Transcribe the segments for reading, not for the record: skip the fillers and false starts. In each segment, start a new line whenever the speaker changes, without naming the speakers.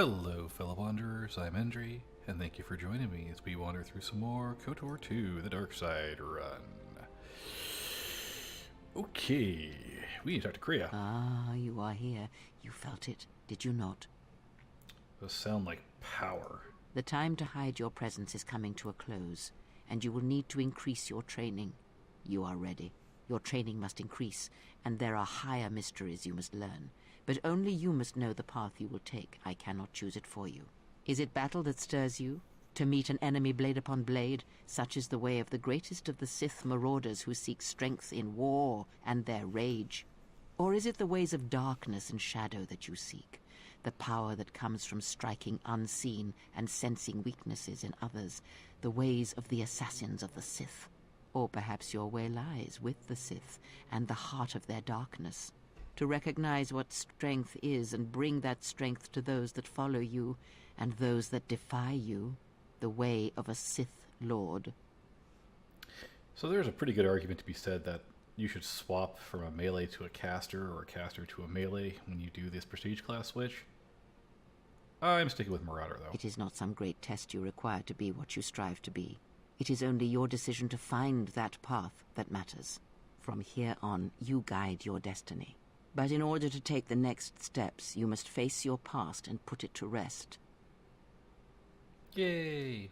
Hello, fellow wanderers. I'm Endri, and thank you for joining me as we wander through some more Kotor 2, the Darkside run. Okay, we need to talk to Kriya.
Ah, you are here. You felt it, did you not?
Those sound like power.
The time to hide your presence is coming to a close, and you will need to increase your training. You are ready. Your training must increase, and there are higher mysteries you must learn. But only you must know the path you will take. I cannot choose it for you. Is it battle that stirs you? To meet an enemy blade upon blade? Such is the way of the greatest of the Sith marauders who seek strength in war and their rage. Or is it the ways of darkness and shadow that you seek? The power that comes from striking unseen and sensing weaknesses in others? The ways of the assassins of the Sith? Or perhaps your way lies with the Sith and the heart of their darkness. To recognize what strength is and bring that strength to those that follow you and those that defy you. The way of a Sith Lord.
So there's a pretty good argument to be said that you should swap from a melee to a caster or a caster to a melee when you do this prestige class switch. I'm sticking with Marauder though.
It is not some great test you require to be what you strive to be. It is only your decision to find that path that matters. From here on, you guide your destiny. But in order to take the next steps, you must face your past and put it to rest.
Yay!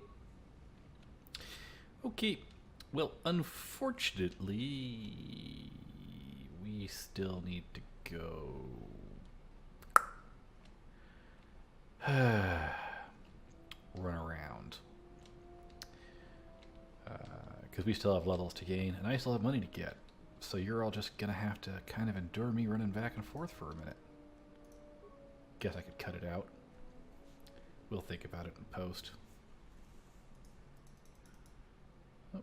Okay, well, unfortunately, we still need to go. Run around. Because we still have levels to gain, and I still have money to get. So you're all just gonna have to kind of endure me running back and forth for a minute. Guess I could cut it out. We'll think about it in post. Oh.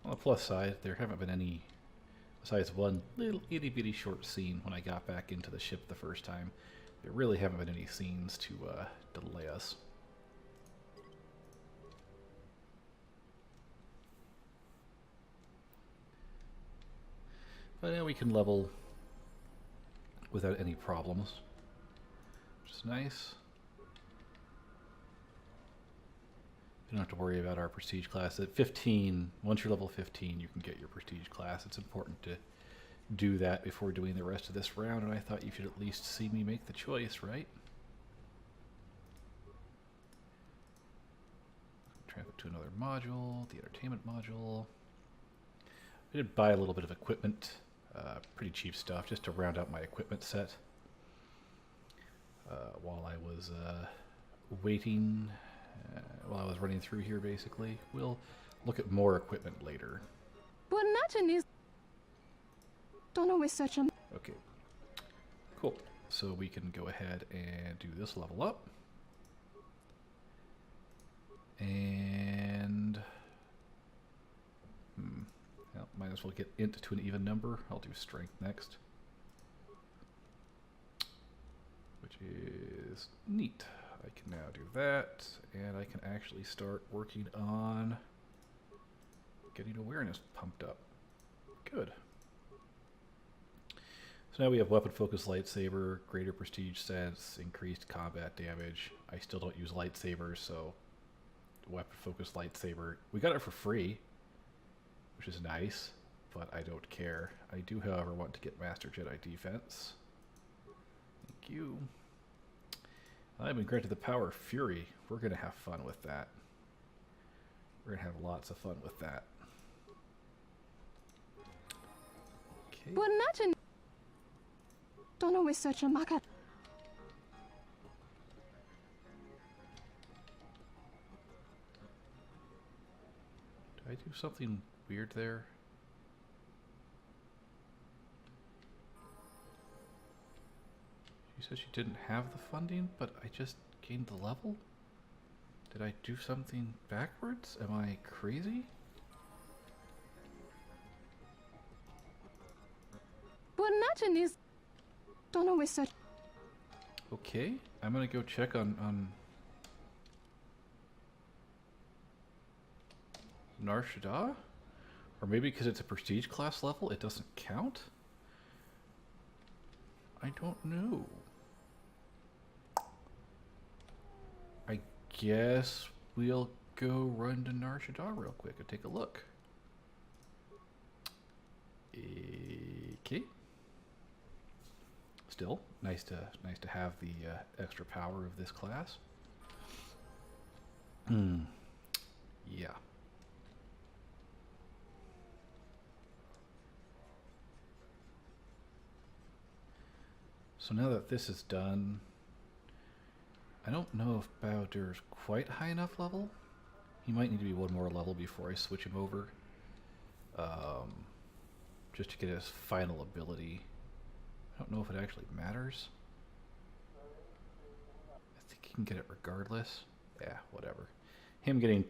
On the plus side, there haven't been any, besides one little itty bitty short scene when I got back into the ship the first time, there really haven't been any scenes to delay us. But now we can level without any problems, which is nice. You don't have to worry about our prestige class. At 15, once you're level 15, you can get your prestige class. It's important to do that before doing the rest of this round, and I thought you should at least see me make the choice, right? Transfer to another module, the entertainment module. I did buy a little bit of equipment. Pretty cheap stuff just to round out my equipment set while I was waiting, while I was running through here basically. We'll look at more equipment later.
But imagine is don't always such a
Okay, cool. So we can go ahead and do this level up. And well, might as well get int to an even number. I'll do strength next, which is neat. I can now do that, and I can actually start working on getting awareness pumped up. Good. So now we have weapon focus lightsaber, greater prestige sense, increased combat damage. I still don't use lightsabers, so weapon focus lightsaber. We got it for free, which is nice, but I don't care. I do, however, want to get Master Jedi Defense. Thank you. I've been granted the power of Fury. We're going to have fun with that. We're going to have lots of fun with that. Okay.
but imagine don't always such a maka.
Did I do something weird there? She said she didn't have the funding, but I just gained the level? Did I do something backwards? Am I crazy?
But imagine is don't always such
Okay, I'm gonna go check on Nar Shaddaa? Or maybe because it's a prestige class level, it doesn't count? I don't know. I guess we'll go run to Nar Shaddaa real quick and take a look. Okay. Still nice to have the extra power of this class. Yeah. So now that this is done, I don't know if Bowder's quite high enough level. He might need to be one more level before I switch him over. Just to get his final ability. I don't know if it actually matters. I think he can get it regardless. Yeah, whatever. Him getting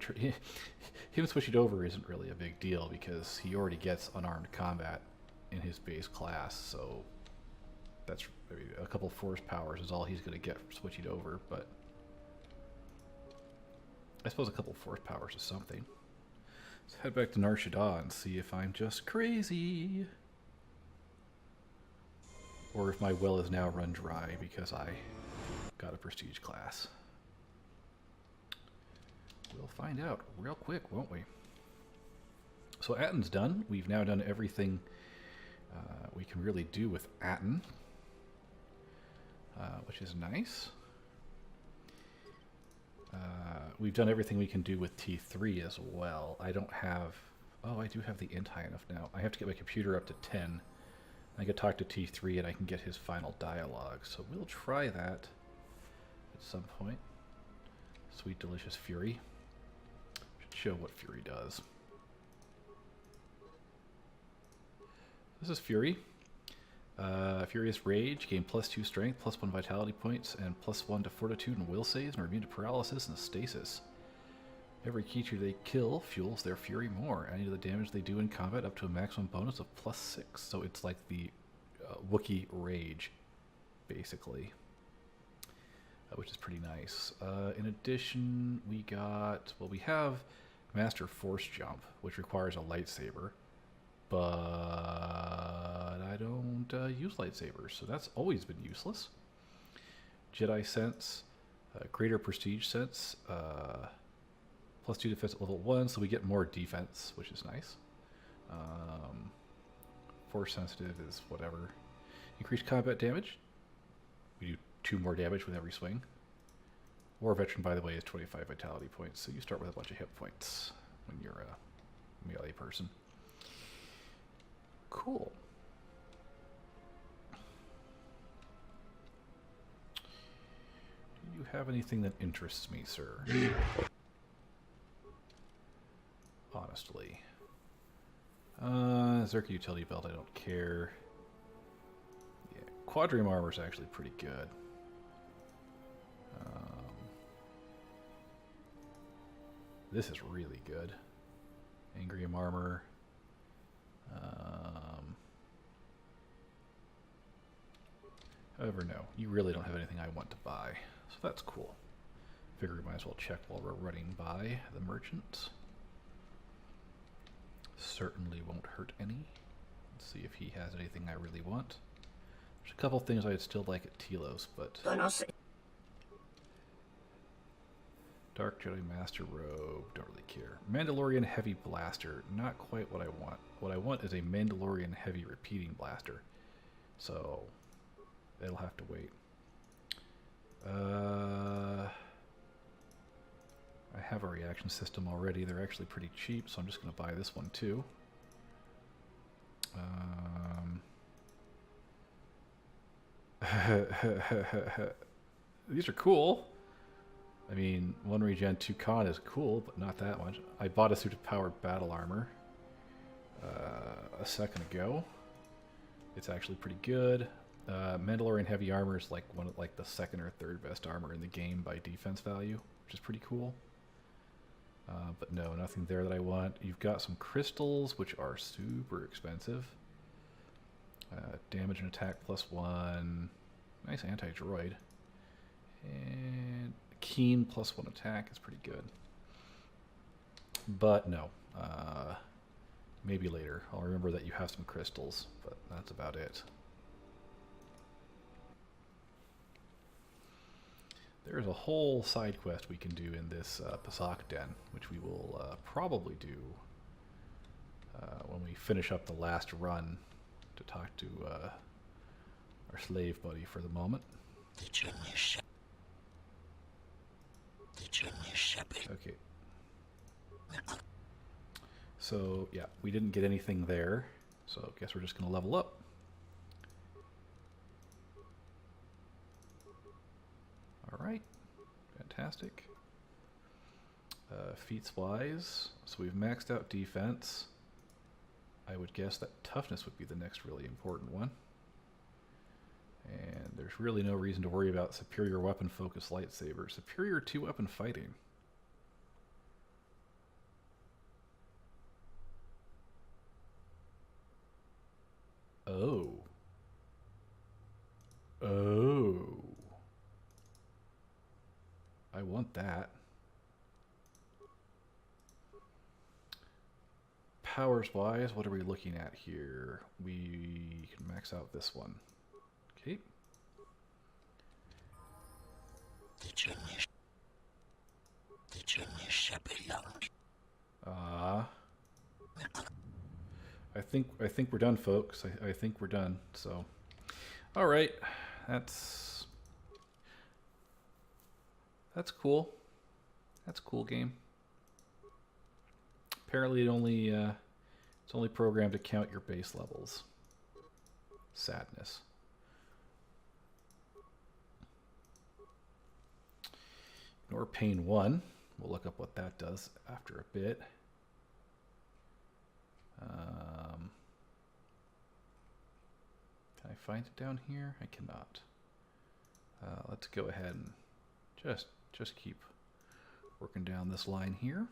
him switching over isn't really a big deal because he already gets unarmed combat in his base class, so that's maybe a couple force powers is all he's going to get from switching over, but I suppose a couple force powers is something. Let's head back to Nar Shaddaa and see if I'm just crazy. Or if my well is now run dry because I got a prestige class. We'll find out real quick, won't we? So Atten's done. We've now done everything we can really do with Atten, which is nice. We've done everything we can do with T3 as well. I don't have... Oh, I do have the int high enough now. I have to get my computer up to 10. I can talk to T3 and I can get his final dialogue. So we'll try that at some point. Sweet Delicious Fury. Should show what Fury does. This is Fury. Furious Rage, gain +2 strength, +1 vitality points, and +1 to fortitude and will saves, and are immune to paralysis and stasis. Every creature they kill fuels their fury more, adding to the damage they do in combat up to a maximum bonus of +6. So it's like the Wookiee Rage, basically, which is pretty nice. In addition, we got, well, we have Master Force Jump, which requires a lightsaber, but I don't use lightsabers, so that's always been useless. Jedi Sense, Greater Prestige Sense, +2 defense at level 1, so we get more defense, which is nice. Force Sensitive is whatever. Increased combat damage. We do 2 more damage with every swing. War Veteran, by the way, is 25 vitality points, so you start with a bunch of hit points when you're a melee person. Cool. Do you have anything that interests me, sir? Honestly. Zerka Utility Belt, I don't care. Yeah, Quadrium Armor is actually pretty good. This is really good. Angrium Armor. However, no, you really don't have anything I want to buy, so that's cool. Figure we might as well check while we're running by the merchant. Certainly won't hurt any. Let's see if he has anything I really want. There's a couple things I'd still like at Telos, but... Dark Jedi Master Robe, don't really care. Mandalorian Heavy Blaster, not quite what I want. What I want is a Mandalorian Heavy Repeating Blaster. So, it'll have to wait. I have a reaction system already. They're actually pretty cheap, so I'm just going to buy this one too. These are cool. I mean, 1 regen, 2 con is cool, but not that much. I bought a suit of powered battle armor a second ago. It's actually pretty good. Mandalorian heavy armor is like the second or third best armor in the game by defense value, which is pretty cool. But no, nothing there that I want. You've got some crystals, which are super expensive. Damage and attack +1. Nice anti-droid. And keen +1 attack is pretty good. But no. Maybe later. I'll remember that you have some crystals, but that's about it. There's a whole side quest we can do in this Pazak Den, which we will probably do when we finish up the last run to talk to our slave buddy for the moment. Okay. So, yeah, we didn't get anything there, so I guess we're just going to level up. Alright, fantastic. Feats wise, so we've maxed out defense. I would guess that toughness would be the next really important one. And there's really no reason to worry about superior weapon focus lightsaber. Superior 2-weapon fighting. Oh. Oh. I want that. Powers wise, what are we looking at here? We can max out this one. Okay. I think we're done, folks. I think we're done. So, all right, that's cool. That's cool game. Apparently, it's only programmed to count your base levels. Sadness. Ignore pain 1. We'll look up what that does after a bit. Can I find it down here? I cannot. Let's go ahead and just keep working down this line here.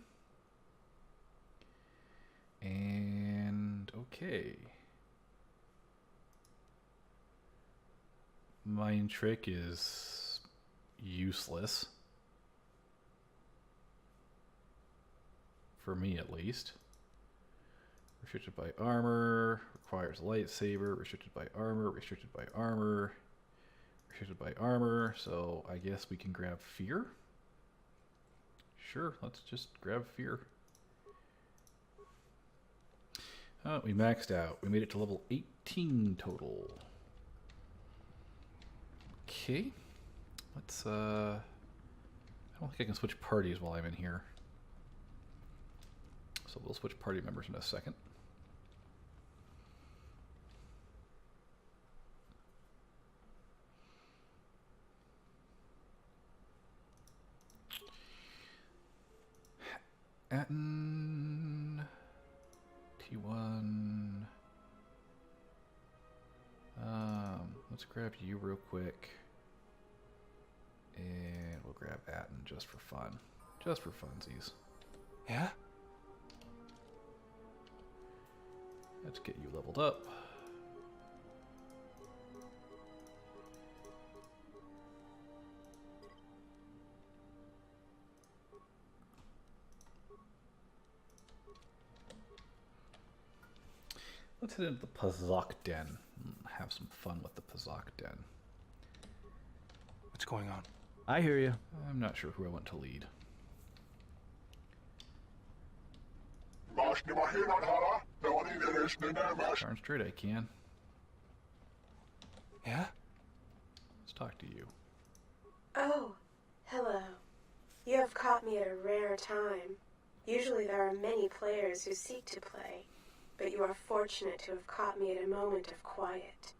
And okay. Mind trick is useless. For me at least. Restricted by armor, requires lightsaber, restricted by armor, restricted by armor, restricted by armor, so I guess we can grab fear? Sure, let's just grab fear. Oh, we maxed out. We made it to level 18 total. Okay. Let's, I don't think I can switch parties while I'm in here. So we'll switch party members in a second. Atten, T1. Let's grab you real quick. And we'll grab Atten just for fun. Just for funsies.
Yeah?
Let's get you leveled up. Let's head into the Pazak Den and have some fun with the Pazak Den.
What's going on?
I hear you.
I'm not sure who I want to lead. Darn straight I can.
Yeah?
Let's talk to you.
Oh, hello. You have caught me at a rare time. Usually there are many players who seek to play, but you are fortunate to have caught me at a moment of quiet.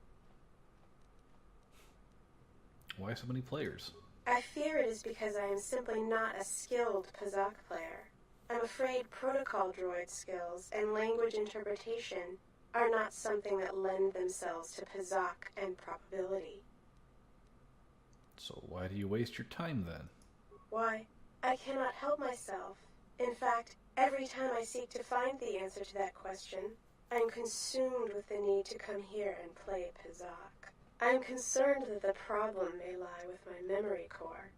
Why so many players?
I fear it is because I am simply not a skilled Pazak player. I'm afraid protocol droid skills and language interpretation are not something that lend themselves to Pazak and probability.
So why do you waste your time then?
Why, I cannot help myself. In fact, every time I seek to find the answer to that question, I am consumed with the need to come here and play Pazak. I am concerned that the problem may lie with my memory core.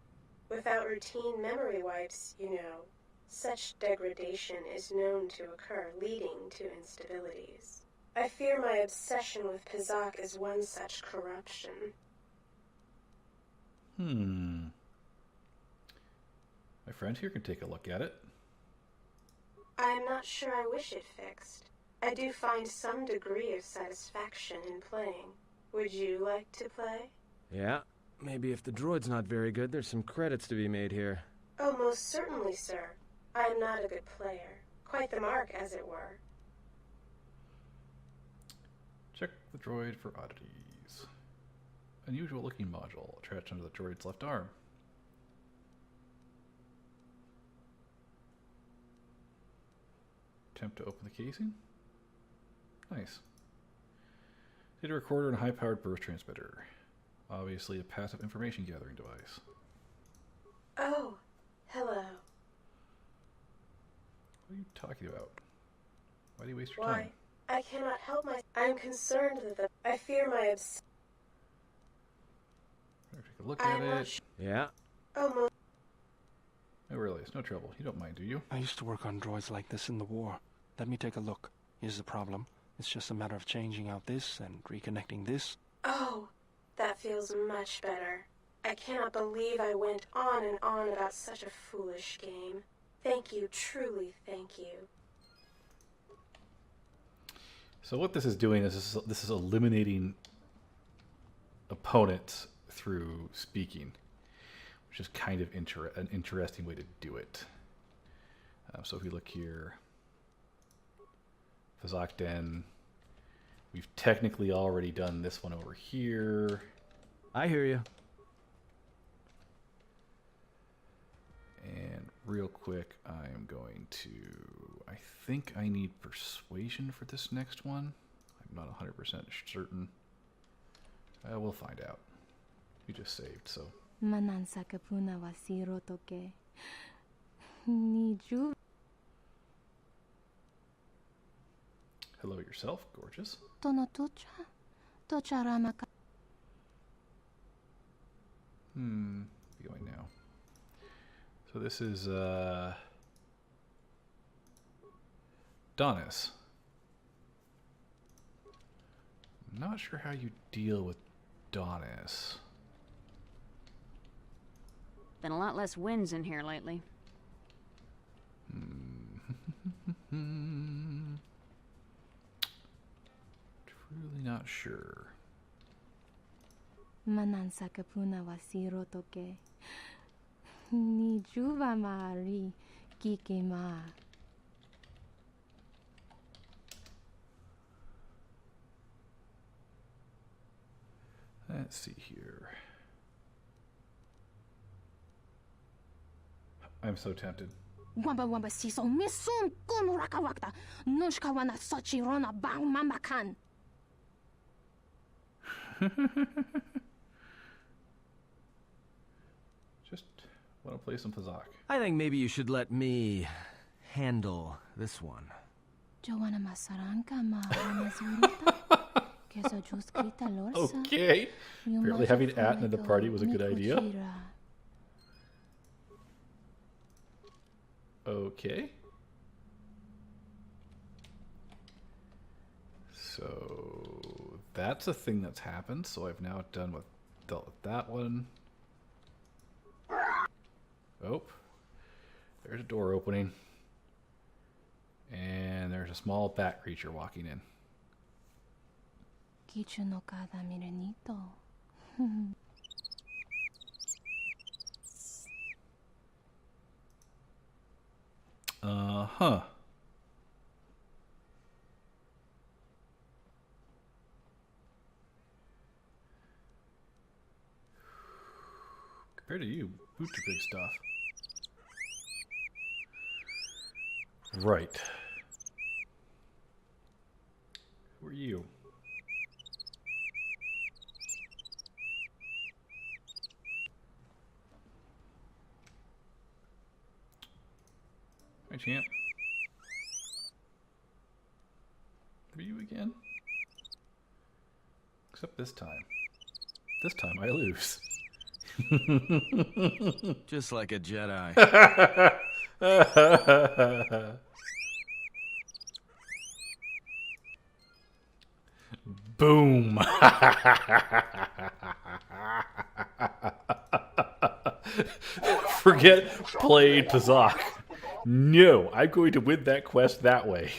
Without routine memory wipes, you know, such degradation is known to occur, leading to instabilities. I fear my obsession with Pazak is one such corruption.
My friend here can take a look at it.
I am not sure I wish it fixed. I do find some degree of satisfaction in playing. Would you like to play?
Yeah, maybe if the droid's not very good, there's some credits to be made here.
Oh, most certainly, sir. I am not a good player. Quite the mark, as it were.
Check the droid for oddities. Unusual looking module attached under the droid's left arm. Attempt to open the casing. Nice. Data recorder and high-powered burst transmitter. Obviously a passive information gathering device.
Oh, hello.
What are you talking about? Why do you waste your
Why?
time?
I cannot help my... I am concerned that I fear my
Take a look
I
at
am not
it.
sure.
Yeah?
Oh,
No, really, it's no trouble. You don't mind, do you?
I used to work on droids like this in the war. Let me take a look. Here's the problem. It's just a matter of changing out this and reconnecting this.
Oh, that feels much better. I cannot believe I went on and on about such a foolish game. Thank you, truly thank you.
So what this is doing is this is eliminating opponents through speaking, which is kind of an interesting way to do it. So if we look here, Fazak Den, we've technically already done this one over here.
I hear you.
And real quick, I'm going to... I think I need persuasion for this next one. I'm not 100% certain. We'll find out. We just saved, so...
Manansa kapuna wa sirotoke. Niju.
Hello yourself, gorgeous.
Tono tocha. Tocha ramaka.
Be going now. So this is Donis. Not sure how you deal with Donis.
Been a lot less winds in here lately.
Truly not sure.
Manansa kapuna wa sirotoke. Niju wa maari kike ma.
Let's see here. I'm so tempted.
Wamba wamba siso misum kun rakawakta. Nushka wana sochi rona bang mamakan.
Just want to play some Fazak.
I think maybe you should let me handle this one.
Joanna masaranka ma mazurita. Kesa juskrita lorsa.
Okay. Apparently having Atton at the party was a good idea.
Mikochira.
Okay. So that's a thing that's happened. So I've now dealt with that one. Oh, there's a door opening, and there's a small bat creature walking in.
Kichu no kada mirenito.
Huh. Compared to you, boots are big stuff. Right. Who are you? Hi, champ. Who are you again? Except this time. This time I lose.
Just like a Jedi.
Boom. Forget playing Pazak. No, I'm going to win that quest that way.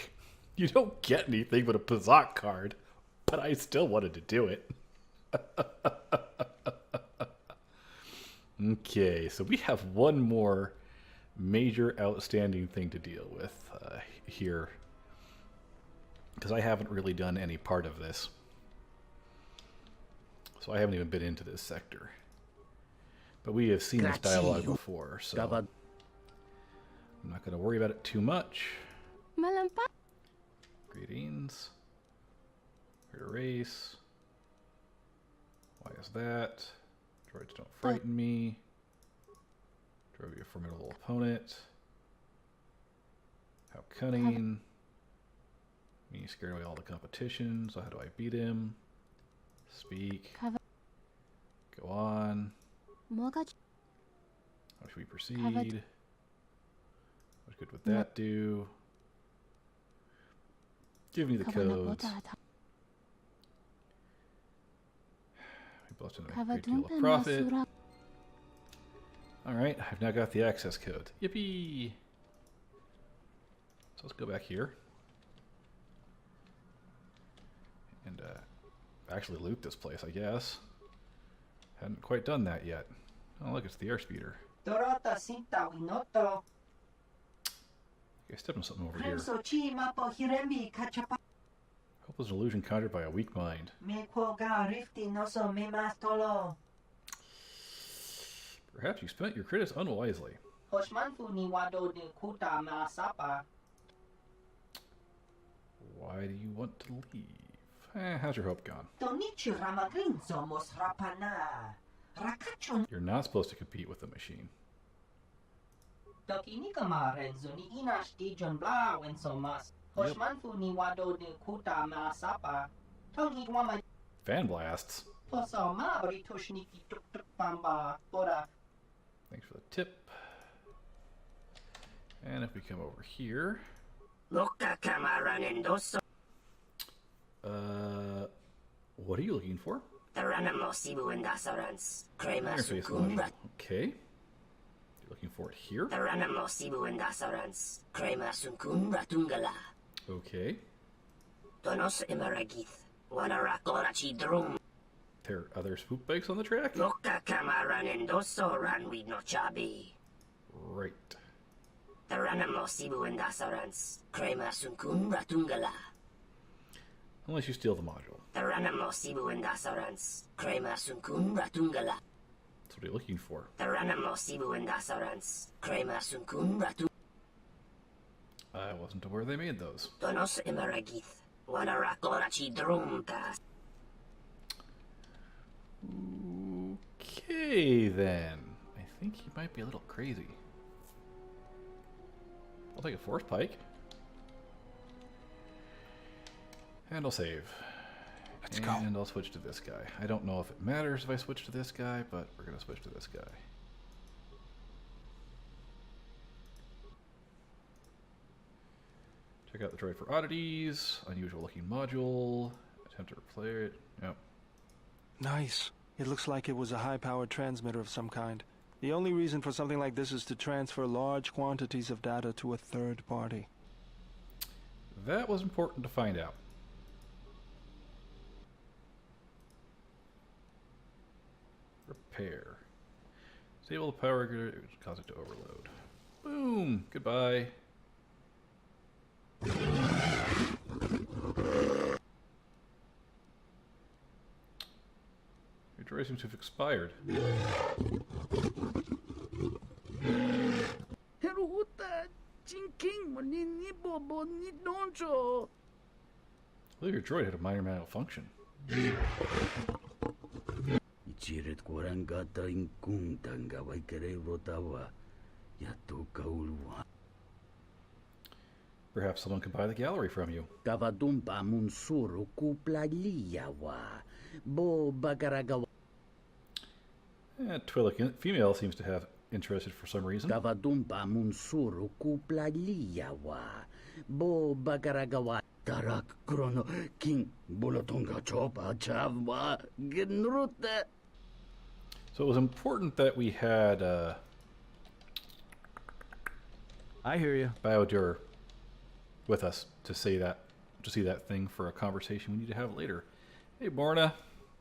You don't get anything but a Pazak card, but I still wanted to do it. Okay, so we have one more major outstanding thing to deal with here. Because I haven't really done any part of this. So I haven't even been into this sector. But we have seen this dialogue before, so I'm not going to worry about it too much.
Malampa.
Greetings. Here to race. Why is that? Droids don't frighten me. Drove you a formidable opponent. How cunning. Me scared away all the competition, so how do I beat him? Speak. Go on. How should we proceed? What good would that do? Give me the codes. We both generate a great deal of profit. Alright, I've now got the access code. Yippee! So let's go back here. And actually loot this place, I guess. Hadn't quite done that yet. Oh look, it's the airspeeder. Okay, step on something over here. Hope there's an illusion conjured by a weak mind. Perhaps you spent your credits unwisely. Why do you want to leave? How's your hope gone? You're not supposed to compete with the machine. Yep. Fan blasts. Thanks for the tip. And if we come over here. What are you looking for? Interface module. Okay. You're looking for it here? Okay. There are other spook bikes on the track? Right. Unless you steal the module. That's what you're looking for. I wasn't aware they made those. Okay, then. I think he might be a little crazy. I'll take a force pike. And I'll save.
Let's go.
And I'll switch to this guy. I don't know if it matters if I switch to this guy, but we're going to switch to this guy. Check out the droid for oddities. Unusual looking module. Attempt to replay it. Yep.
Nice. It looks like it was a high-powered transmitter of some kind. The only reason for something like this is to transfer large quantities of data to a third party.
That was important to find out. Repair. Disable the power regulator, it would cause it to overload. Boom! Goodbye. Your droid seems to have expired. I believe your droid had a minor malfunction. Perhaps someone could buy the gallery from you. Twi'lek female seems to have interested for some reason. So it was important that we had
I hear you.
Biodur with us to see that thing for a conversation we need to have later. Hey, Borna.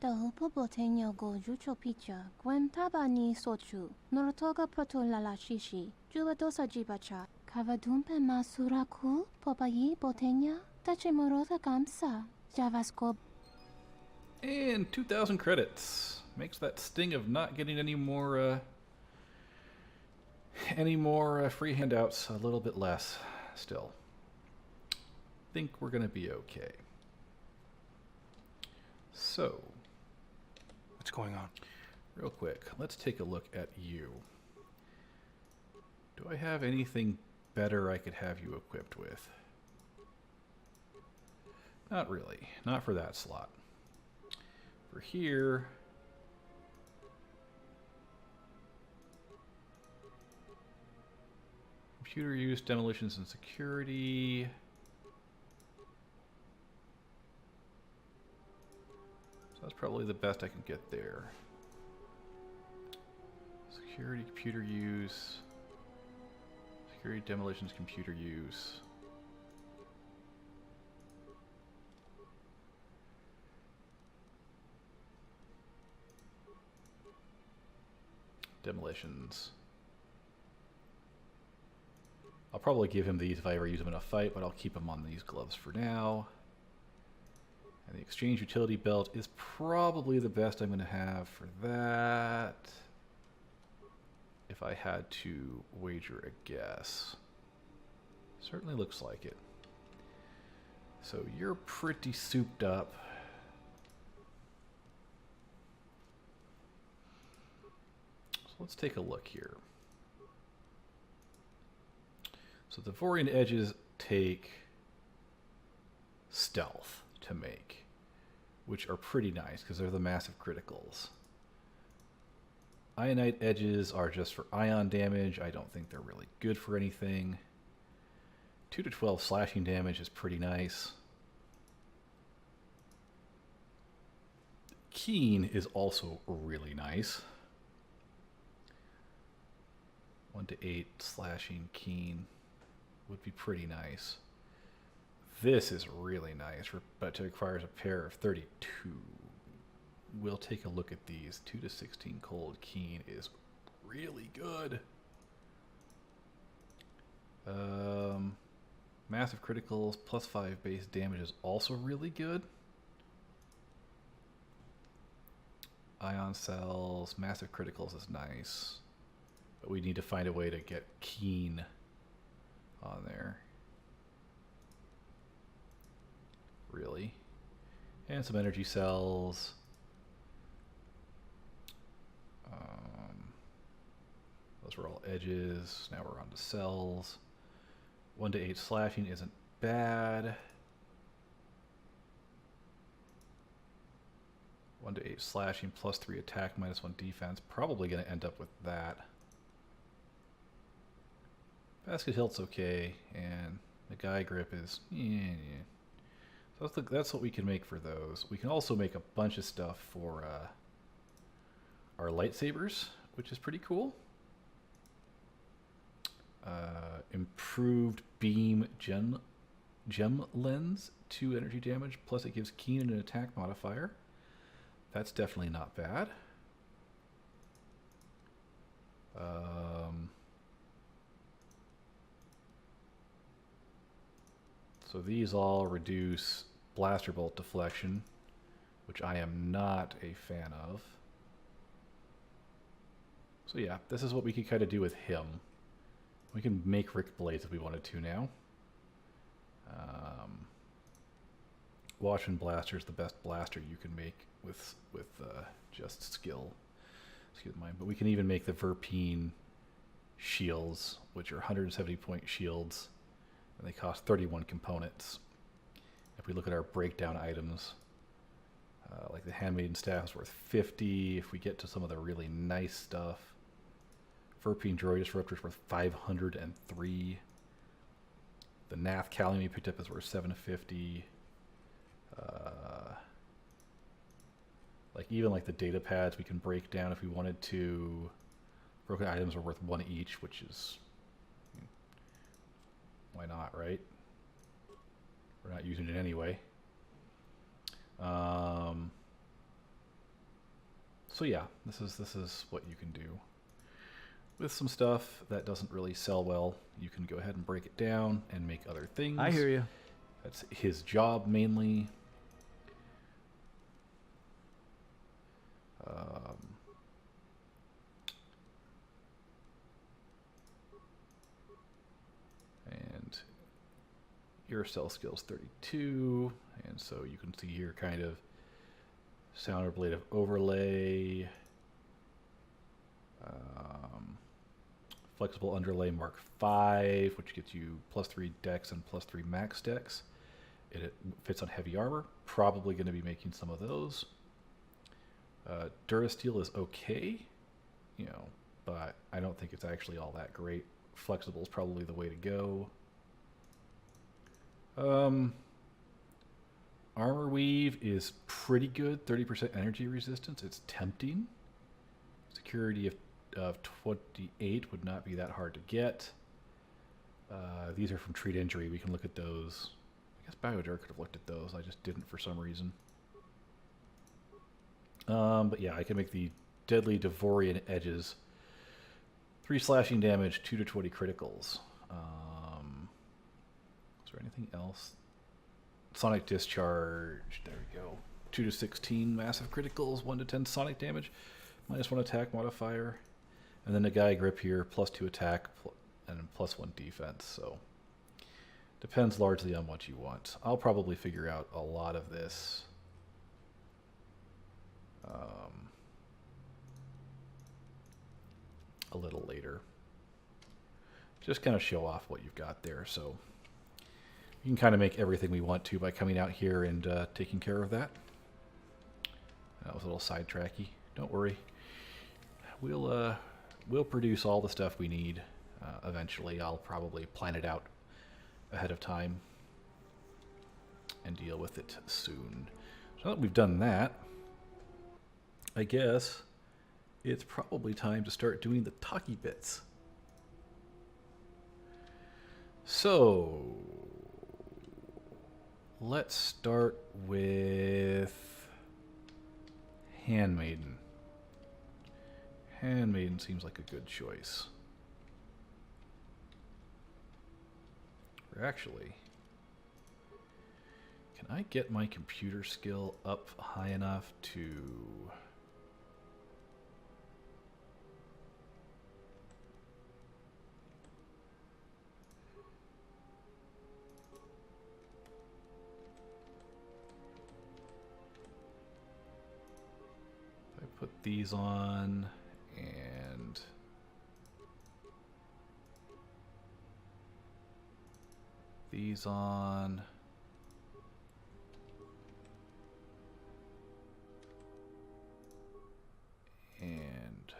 Dahupo botenya go jucho picha, gwen tabani sochu, norotoga protolala shishi, jubadosa jibacha, kavadumpe masuraku, popayi botenya, tachimorota kamsa, javasko.
And 2,000 credits. Makes that sting of not getting any more free handouts a little bit less still. Think we're going to be okay. So,
What's going on?
real quick, let's take a look at you. Do I have anything better I could have you equipped with? Not really. Not for that slot. For here... computer use, demolitions, and security. So that's probably the best I can get there. Security, computer use. Security, demolitions, computer use. Demolitions. I'll probably give him these if I ever use them in a fight, but I'll keep him on these gloves for now. And the exchange utility belt is probably the best I'm going to have for that. If I had to wager a guess. Certainly looks like it. So you're pretty souped up. So let's take a look here. So the Vorian edges take stealth to make, which are pretty nice because they're the massive criticals. Ionite edges are just for ion damage. I don't think they're really good for anything. 2 to 12 slashing damage is pretty nice. Keen is also really nice. 1 to 8 slashing keen would be pretty nice. This is really nice, but it requires a pair of 32. We'll take a look at these. 2 to 16 cold keen is really good. Massive criticals plus 5 base damage is also really good. Ion cells, massive criticals is nice. But we need to find a way to get keen on there. Really. And some energy cells. Those were all edges. Now we're on to cells. 1 to 8 slashing isn't bad. 1 to 8 slashing plus 3 attack minus 1 defense. Probably going to end up with that. Basket hilt's okay, and the guy grip is So that's what we can make for those. We can also make a bunch of stuff for our lightsabers, which is pretty cool. Improved beam gem lens, 2 energy damage, plus it gives keen and an attack modifier. That's definitely not bad. So these all reduce blaster bolt deflection, which I am not a fan of. So yeah, this is what we could kind of do with him. We can make Rick Blades if we wanted to now. Watchman Blaster is the best blaster you can make with just skill. Excuse me, but we can even make the Verpine shields, which are 170 point shields, and they cost 31 components. If we look at our breakdown items, like the Handmaiden staff is worth 50. If we get to some of the really nice stuff, Verpine Droid Disruptor is worth 503. The Nath Callium we picked up is worth 750. Like even like the data pads we can break down if we wanted to. Broken items are worth 1 each, which is Why not, right? We're not using it anyway. So yeah, this is what you can do. With some stuff that doesn't really sell well, you can go ahead and break it down and make other things.
I hear you.
That's his job mainly. And your cell skill's 32, and so you can see here kind of Sounder Blade of Overlay, Flexible Underlay Mark 5, which gets you +3 dex and +3 max dex. It fits on heavy armor. Probably going to be making some of those. Durasteel is okay, you know, but I don't think it's actually all that great. Flexible is probably the way to go. Armor Weave is pretty good, 30% energy resistance. It's tempting. Security of 28 would not be that hard to get. These are from Treat Injury. We can look at those. I guess BioDur could have looked at those. I just didn't for some reason. But yeah, I can make the Deadly Devorian Edges. 3 slashing damage, 2 to 20 criticals. Is there anything else? Sonic Discharge. There we go. 2 to 16 massive criticals, 1 to 10 sonic damage, -1 attack modifier. And then the Guy Grip here, +2 attack and +1 defense. So depends largely on what you want. I'll probably figure out a lot of this. A little later. Just kind of show off what you've got there. So you can kind of make everything we want to by coming out here and taking care of that. That was a little sidetracky. Don't worry. We'll produce all the stuff we need eventually. I'll probably plan it out ahead of time and deal with it soon. So now that we've done that, I guess it's probably time to start doing the talky bits. So let's start with Handmaiden. Handmaiden seems like a good choice. Or actually, can I get my computer skill up high enough to... Put these on and these on. And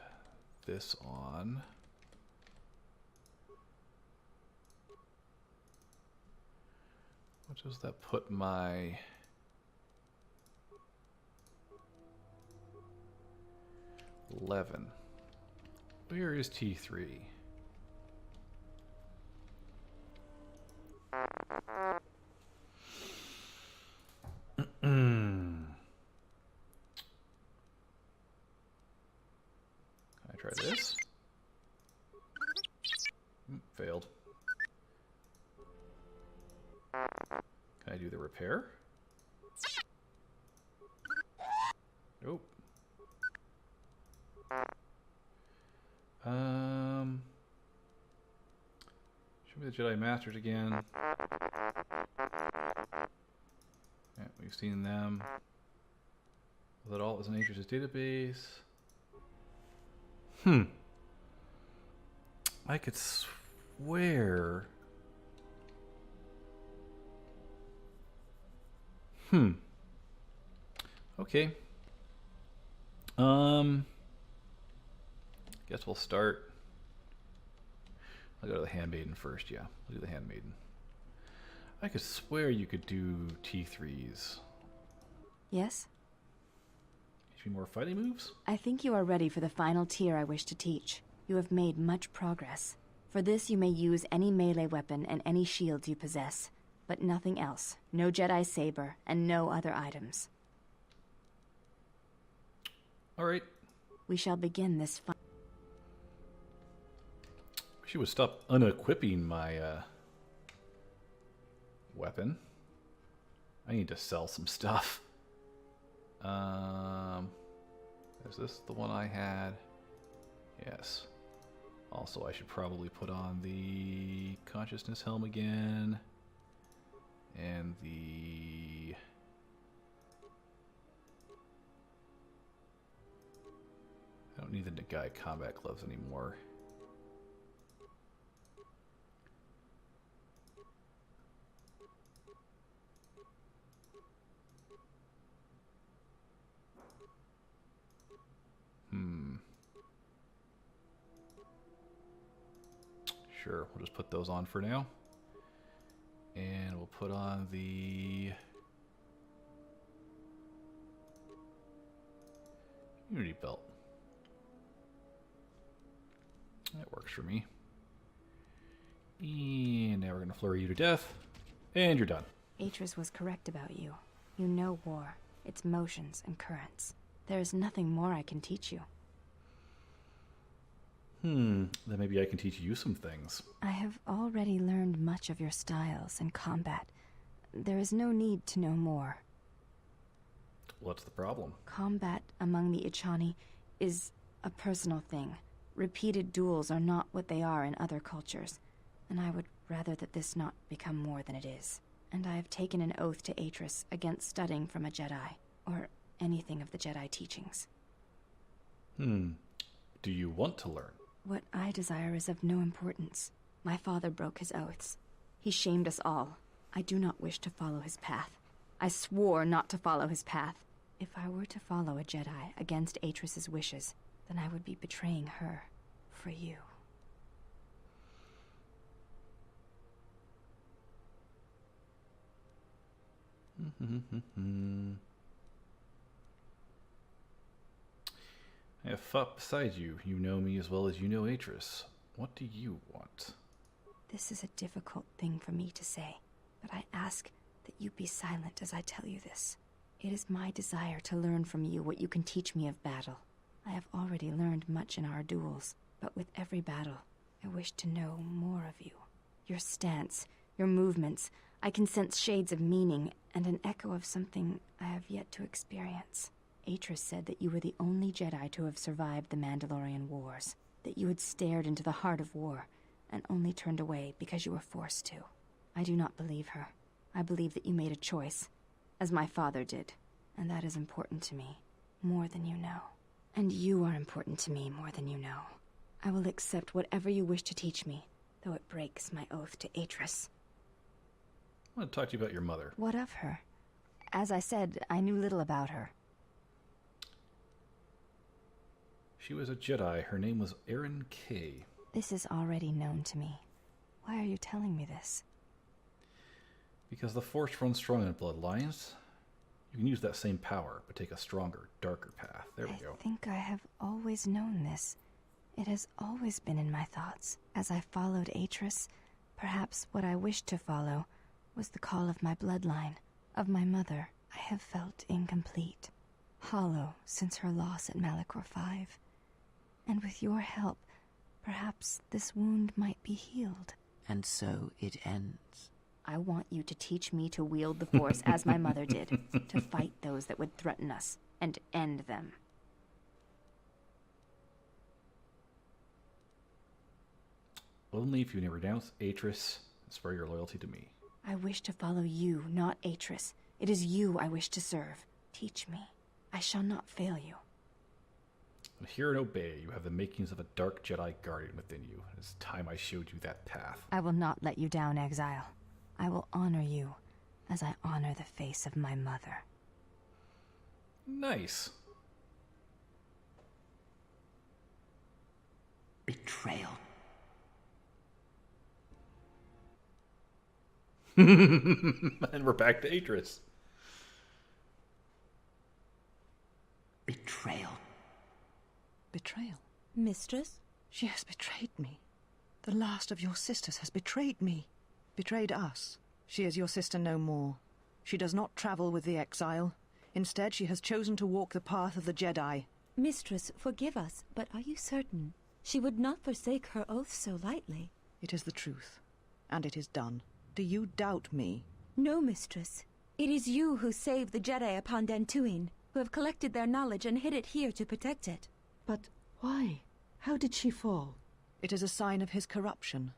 this on. What does that put my... $11. Where is T3? Can I try this? Failed. Can I do the repair? Nope. Show me the Jedi Masters again. Yeah, we've seen them. Was it all as an Aegis' database? I could swear. Okay. Guess we'll start. I'll go to the Handmaiden first, yeah. We'll do the Handmaiden. I could swear you could do T3s.
Yes?
Teach me more fighting moves?
I think you are ready for the final tier I wish to teach. You have made much progress. For this you may use any melee weapon and any shields you possess, but nothing else. No Jedi saber, and no other items.
Alright.
We shall begin this fight.
She would stop unequipping my weapon. I need to sell some stuff. Is this the one I had? Yes. Also, I should probably put on the consciousness helm again. And the... I don't need the Nagai combat gloves anymore. Sure, we'll just put those on for now. And we'll put on the Unity belt. That works for me. And now we're going to flurry you to death. And you're done.
Atris was correct about you. You know war, its motions and currents. There is nothing more I can teach you.
Then maybe I can teach you some things.
I have already learned much of your styles and combat. There is no need to know more.
What's the problem?
Combat among the Ichani is a personal thing. Repeated duels are not what they are in other cultures, and I would rather that this not become more than it is. And I have taken an oath to Atris against studying from a Jedi, or anything of the Jedi teachings.
Do you want to learn?
What I desire is of no importance. My father broke his oaths. He shamed us all. I do not wish to follow his path. I swore not to follow his path. If I were to follow a Jedi against Atris's wishes, then I would be betraying her for you.
I have fought beside you. You know me as well as you know Atris. What do you want?
This is a difficult thing for me to say, but I ask that you be silent as I tell you this. It is my desire to learn from you what you can teach me of battle. I have already learned much in our duels, but with every battle, I wish to know more of you. Your stance, your movements, I can sense shades of meaning and an echo of something I have yet to experience. Atris said that you were the only Jedi to have survived the Mandalorian Wars, that you had stared into the heart of war and only turned away because you were forced to. I do not believe her. I believe that you made a choice, as my father did, and that is important to me, more than you know. And you are important to me more than you know. I will accept whatever you wish to teach me, though it breaks my oath to Atris.
I want to talk to you about your mother.
What of her? As I said, I knew little about her.
She was a Jedi. Her name was Erin Kay.
This is already known to me. Why are you telling me this?
Because the Force runs strong in bloodlines. You can use that same power, but take a stronger, darker path. There we go.
I think I have always known this. It has always been in my thoughts. As I followed Atris, perhaps what I wished to follow was the call of my bloodline, of my mother. I have felt incomplete, hollow since her loss at Malachor V. And with your help, perhaps this wound might be healed.
And so it ends.
I want you to teach me to wield the Force as my mother did, to fight those that would threaten us, and end them.
Only if you never renounce Atris and swear your loyalty to me.
I wish to follow you, not Atris. It is you I wish to serve. Teach me. I shall not fail you.
And hear and obey. You have the makings of a dark Jedi guardian within you. It is time I showed you that path.
I will not let you down, Exile. I will honor you as I honor the face of my mother.
Nice.
Betrayal.
And we're back to Atris.
Betrayal.
Betrayal? Mistress? She has betrayed me. The last of your sisters has betrayed me. Betrayed us. She is your sister no more. She does not travel with the exile. Instead, she has chosen to walk the path of the Jedi.
Mistress, forgive us, but are you certain? She would not forsake her oath so lightly.
It is the truth, and it is done. Do you doubt me?
No, mistress. It is you who saved the Jedi upon Dantooine, who have collected their knowledge and hid it here to protect it.
But why? How did she fall? It is a sign of his corruption,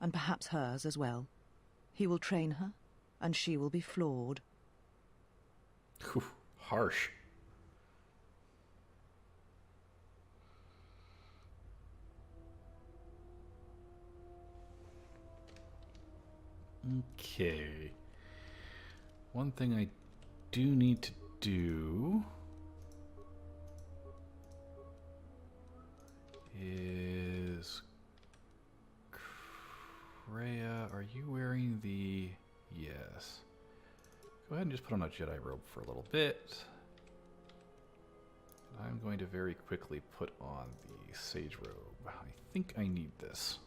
and perhaps hers as well. He will train her, and she will be flawed.
Whew, harsh. Okay. One thing I do need to do is... Kreia, are you wearing the... Yes. Go ahead and just put on a Jedi robe for a little bit. I'm going to very quickly put on the Sage robe. I think I need this.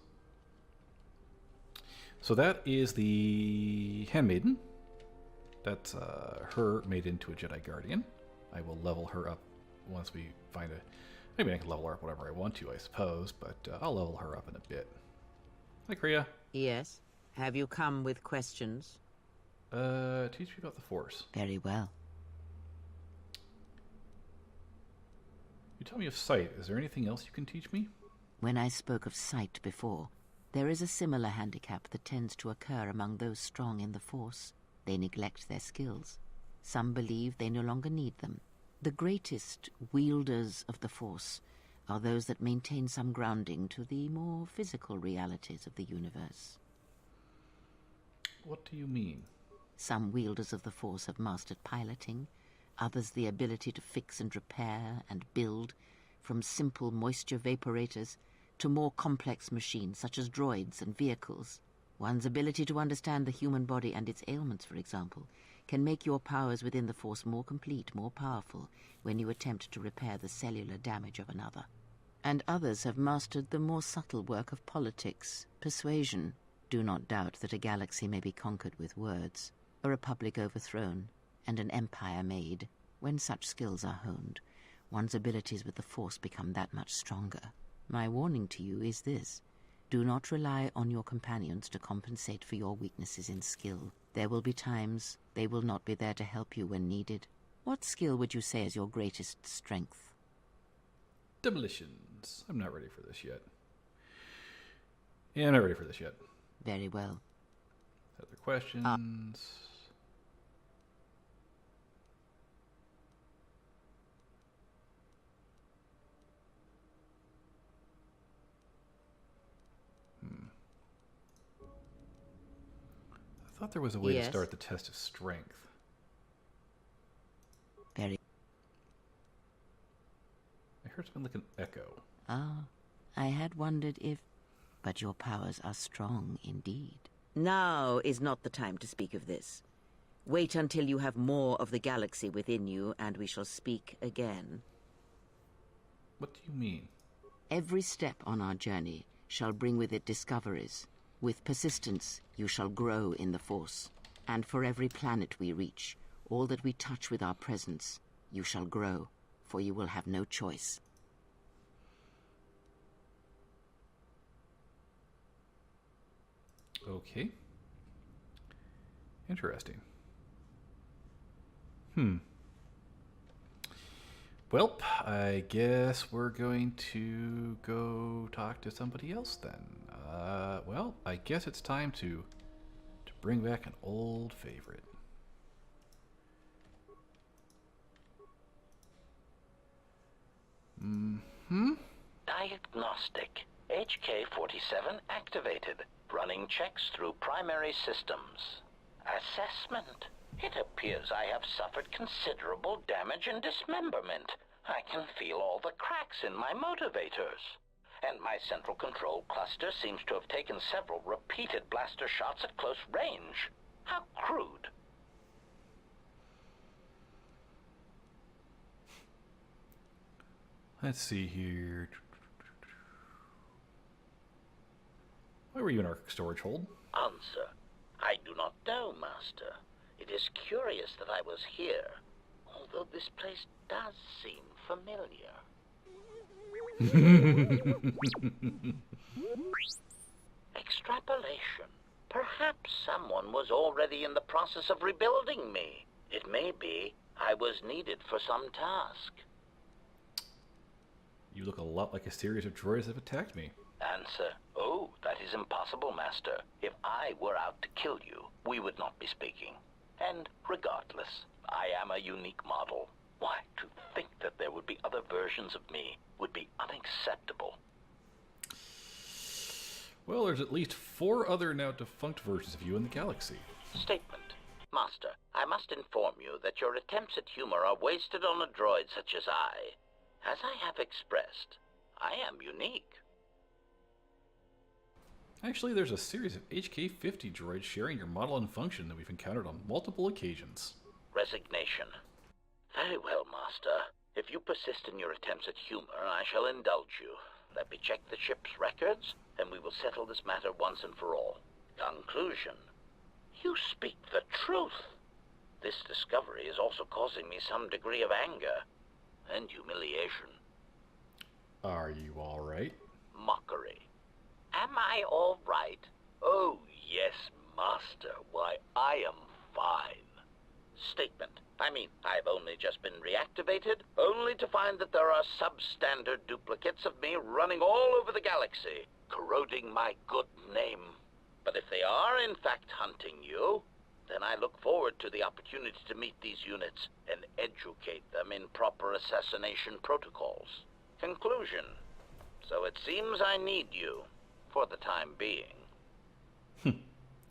So that is the Handmaiden. That's her made into a Jedi Guardian. I will level her up once we find a... Maybe I can level her up whatever I want to, I suppose, but I'll level her up in a bit. Hi, Kreia.
Yes? Have you come with questions?
Teach me about the Force.
Very well.
You tell me of sight. Is there anything else you can teach me?
When I spoke of sight before, there is a similar handicap that tends to occur among those strong in the Force. They neglect their skills. Some believe they no longer need them. The greatest wielders of the Force are those that maintain some grounding to the more physical realities of the universe.
What do you mean?
Some wielders of the Force have mastered piloting, others the ability to fix and repair and build, from simple moisture vaporators to more complex machines such as droids and vehicles. One's ability to understand the human body and its ailments, for example, can make your powers within the Force more complete, more powerful, when you attempt to repair the cellular damage of another. And others have mastered the more subtle work of politics, persuasion. Do not doubt that a galaxy may be conquered with words, a republic overthrown, and an empire made. When such skills are honed, one's abilities with the Force become that much stronger. My warning to you is this. Do not rely on your companions to compensate for your weaknesses in skill. There will be times they will not be there to help you when needed. What skill would you say is your greatest strength?
Demolitions. I'm not ready for this yet. Yeah, I'm not ready for this yet.
Very well.
Other questions? I thought there was a way to start the test of strength.
Very.
I heard something like an echo.
Ah, I had wondered if... But your powers are strong indeed. Now is not the time to speak of this. Wait until you have more of the galaxy within you, and we shall speak again.
What do you mean?
Every step on our journey shall bring with it discoveries. With persistence, you shall grow in the Force. And for every planet we reach, all that we touch with our presence, you shall grow, for you will have no choice.
Okay. Interesting. Well, I guess we're going to go talk to somebody else then. Well, I guess it's time to bring back an old favorite.
Diagnostic. HK-47 activated. Running checks through primary systems. Assessment. It appears I have suffered considerable damage and dismemberment. I can feel all the cracks in my motivators. And my central control cluster seems to have taken several repeated blaster shots at close range. How crude.
Let's see here. were you in our storage hold?
Answer. I do not know, Master. It is curious that I was here, although this place does seem familiar. Extrapolation. Perhaps someone was already in the process of rebuilding me. It may be I was needed for some task.
You look a lot like a series of droids that have attacked me.
Answer. Oh, that is impossible, Master. If I were out to kill you, we would not be speaking. And regardless, I am a unique model. Why, to think that there would be other versions of me would be unacceptable.
Well, there's at least 4 other now defunct versions of you in the galaxy.
Statement. Master, I must inform you that your attempts at humor are wasted on a droid such as I. As I have expressed, I am unique.
Actually, there's a series of HK-50 droids sharing your model and function that we've encountered on multiple occasions.
Resignation. Very well, Master. If you persist in your attempts at humor, I shall indulge you. Let me check the ship's records, and we will settle this matter once and for all. Conclusion. You speak the truth. This discovery is also causing me some degree of anger and humiliation.
Are you all right?
Mockery. Am I all right? Oh, yes, Master. Why, I am fine. Statement. I mean, I've only just been reactivated, only to find that there are substandard duplicates of me running all over the galaxy, corroding my good name. But if they are in fact hunting you, then I look forward to the opportunity to meet these units and educate them in proper assassination protocols. Conclusion. So it seems I need you, for the time being.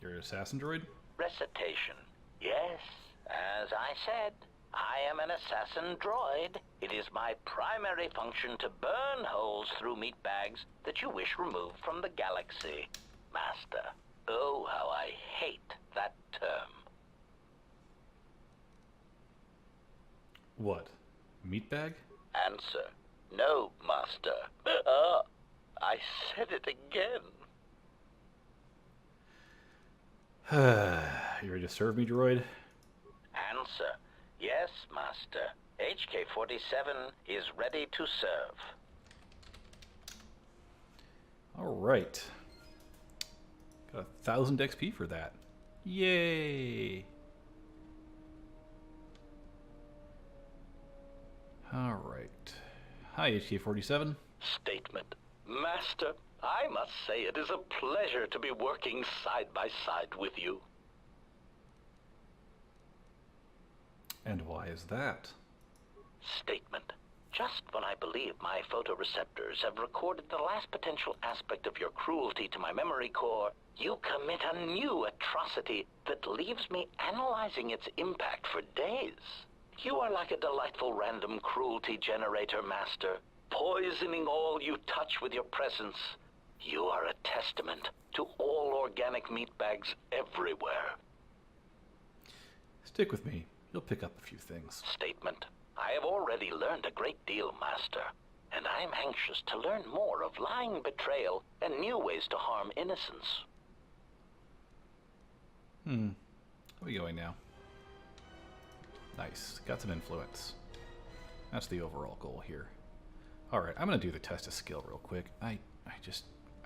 You're an assassin droid?
Recitation. Yes, as I said, I am an assassin droid. It is my primary function to burn holes through meat bags that you wish removed from the galaxy. Master, oh, how I hate that term.
What? Meatbag?
Answer. No, Master. I said it again.
You ready to serve me, droid?
Answer. Yes, Master. HK-47 is ready to serve.
All right. Got 1,000 XP for that. Yay! All right. Hi, HK-47.
Statement. Master, I must say it is a pleasure to be working side by side with you.
And why is that?
Statement. Just when I believe my photoreceptors have recorded the last potential aspect of your cruelty to my memory core, you commit a new atrocity that leaves me analyzing its impact for days. You are like a delightful random cruelty generator, Master, poisoning all you touch with your presence. You are a testament to all organic meat bags everywhere.
Stick with me. You'll pick up a few things.
Statement. I have already learned a great deal, Master, and I am anxious to learn more of lying, betrayal, and new ways to harm innocence.
Where are we going now? Nice. Got some influence. That's the overall goal here. Alright, I'm going to do the test of skill real quick. I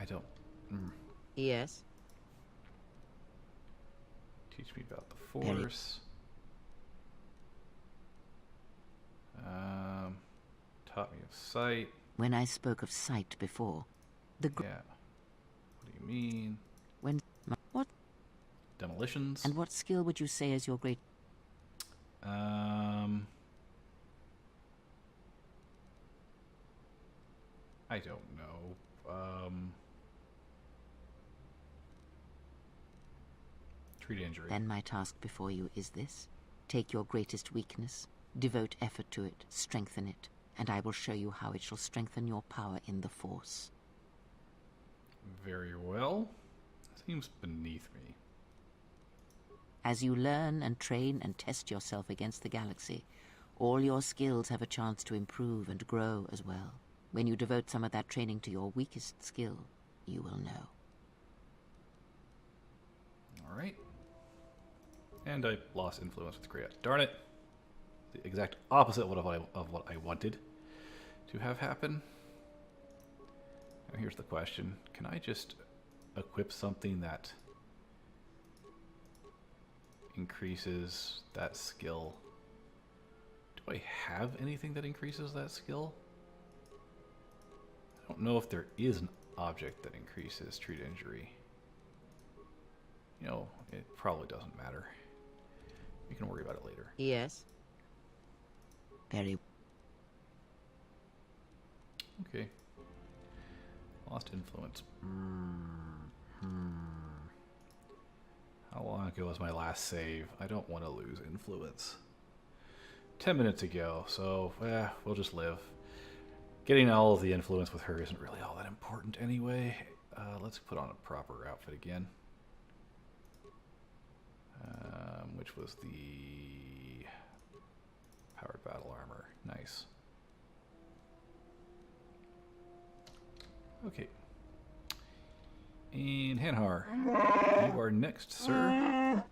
don't...
Yes?
Teach me about the Force. Taught me of sight.
When I spoke of sight before, the...
Yeah. What do you mean?
When... What?
Demolitions.
And what skill would you say is your great...
I don't know. Treat injury.
Then my task before you is this. Take your greatest weakness, devote effort to it, strengthen it, and I will show you how it shall strengthen your power in the Force.
Very well. Seems beneath me.
As you learn and train and test yourself against the galaxy, all your skills have a chance to improve and grow as well. When you devote some of that training to your weakest skill, you will know.
Alright. And I lost influence with Great. Darn it. The exact opposite of what I wanted to have happen. Now here's the question. Can I just equip something that increases that skill? Do I have anything that increases that skill? I don't know if there is an object that increases treat injury. You know, it probably doesn't matter. We can worry about it later.
Yes. Very.
Okay. Lost influence. How long ago was my last save? I don't want to lose influence. 10 minutes ago, so we'll just live. Getting all of the influence with her isn't really all that important anyway. Let's put on a proper outfit again. Which was the powered battle armor. Nice. Okay. And Hanhar, you are next, sir.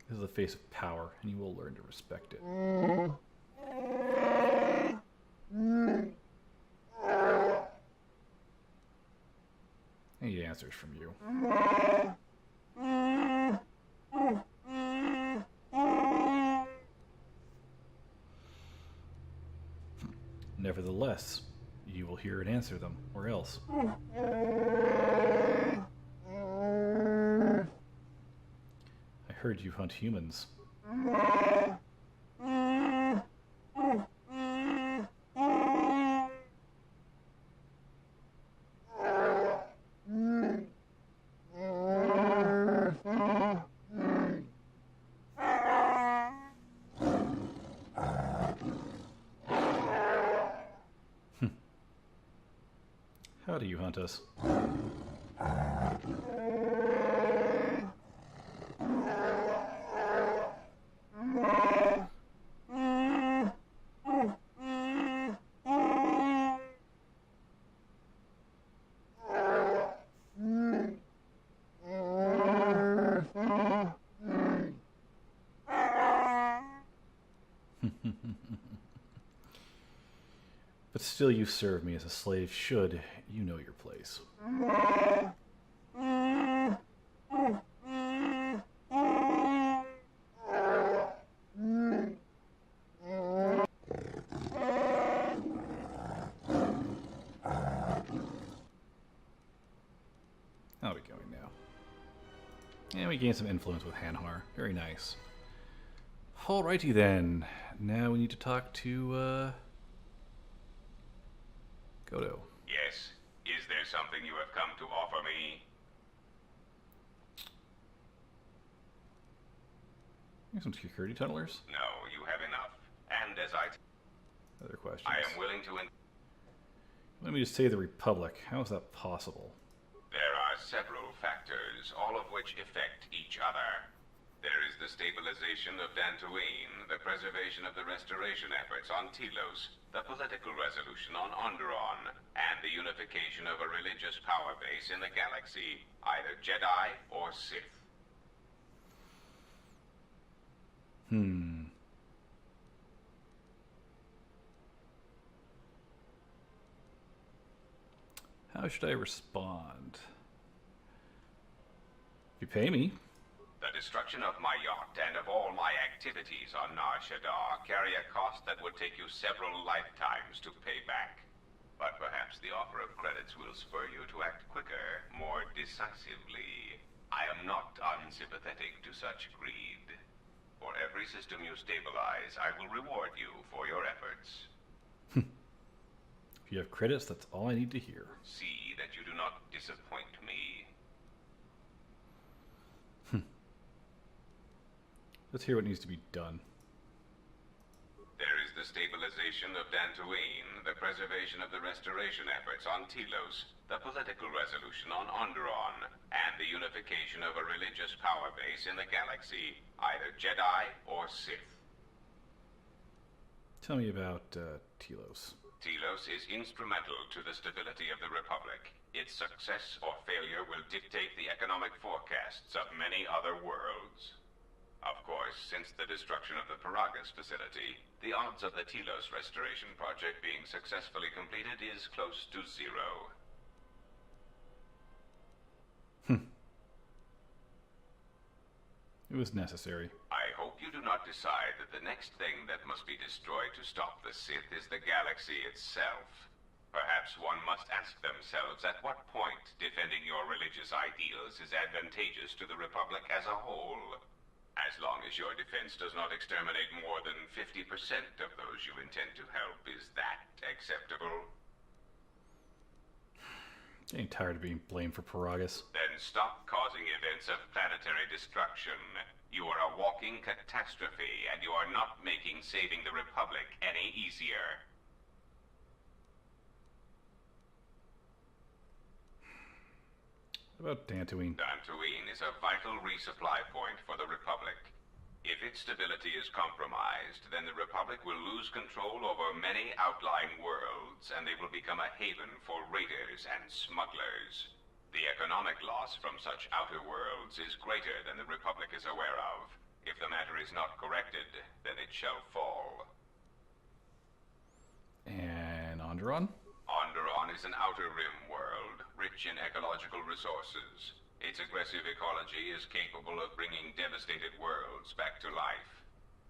This is the face of power, and you will learn to respect it. I need answers from you. Nevertheless, you will hear and answer them, or else. I heard you hunt humans. How do you hunt us? But still you serve me as a slave should you know your place. How are we going now? And we gain some influence with Hanhar. Very nice. Alrighty then. Now we need to talk to, Kotor.
Yes. Is there something you have come to offer me?
Some security tunnelers?
No, you have enough. And as
Other questions?
I am willing to...
Let me just say the Republic. How is that possible?
There are several factors, all of which affect each other. There is the stabilization of Dantooine, the preservation of the restoration efforts on Telos, the political resolution on Onderon, and the unification of a religious power base in the galaxy, either Jedi or Sith.
How should I respond? If you pay me.
The destruction of my yacht and of all my activities on Nar Shaddaa carry a cost that would take you several lifetimes to pay back. But perhaps the offer of credits will spur you to act quicker, more decisively. I am not unsympathetic to such greed. For every system you stabilize, I will reward you for your efforts.
If you have credits, that's all I need to hear.
See that you do not disappoint me.
Let's hear what needs to be done.
There is the stabilization of Dantooine, the preservation of the restoration efforts on Telos, the political resolution on Onderon, and the unification of a religious power base in the galaxy, either Jedi or Sith.
Tell me about Telos.
Telos is instrumental to the stability of the Republic. Its success or failure will dictate the economic forecasts of many other worlds. Of course, since the destruction of the Paragas facility, the odds of the Telos restoration project being successfully completed is close to zero.
It was necessary.
I hope you do not decide that the next thing that must be destroyed to stop the Sith is the galaxy itself. Perhaps one must ask themselves at what point defending your religious ideals is advantageous to the Republic as a whole. As long as your defense does not exterminate more than 50% of those you intend to help, is that acceptable?
Getting tired of being blamed for Paragas.
Then stop causing events of planetary destruction. You are a walking catastrophe, and you are not making saving the Republic any easier.
What about Dantooine?
Dantooine is a vital resupply point for the Republic. If its stability is compromised, then the Republic will lose control over many outlying worlds, and they will become a haven for raiders and smugglers. The economic loss from such outer worlds is greater than the Republic is aware of. If the matter is not corrected, then it shall fall.
And Onderon?
Onderon is an outer rim world, rich in ecological resources. Its aggressive ecology is capable of bringing devastated worlds back to life.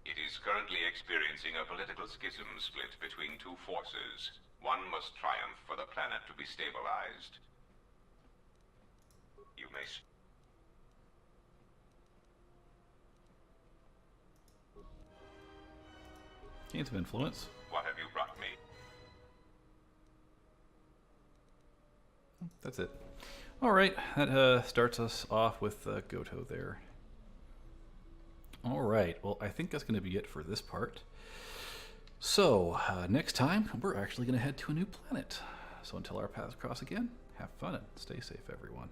It is currently experiencing a political schism split between two forces. One must triumph for the planet to be stabilized. You may...
Gains of influence.
What have you brought me?
That's it. Alright, that starts us off with Goto there. Alright, well, I think that's going to be it for this part. So, next time, we're actually going to head to a new planet. So until our paths cross again, have fun and stay safe, everyone.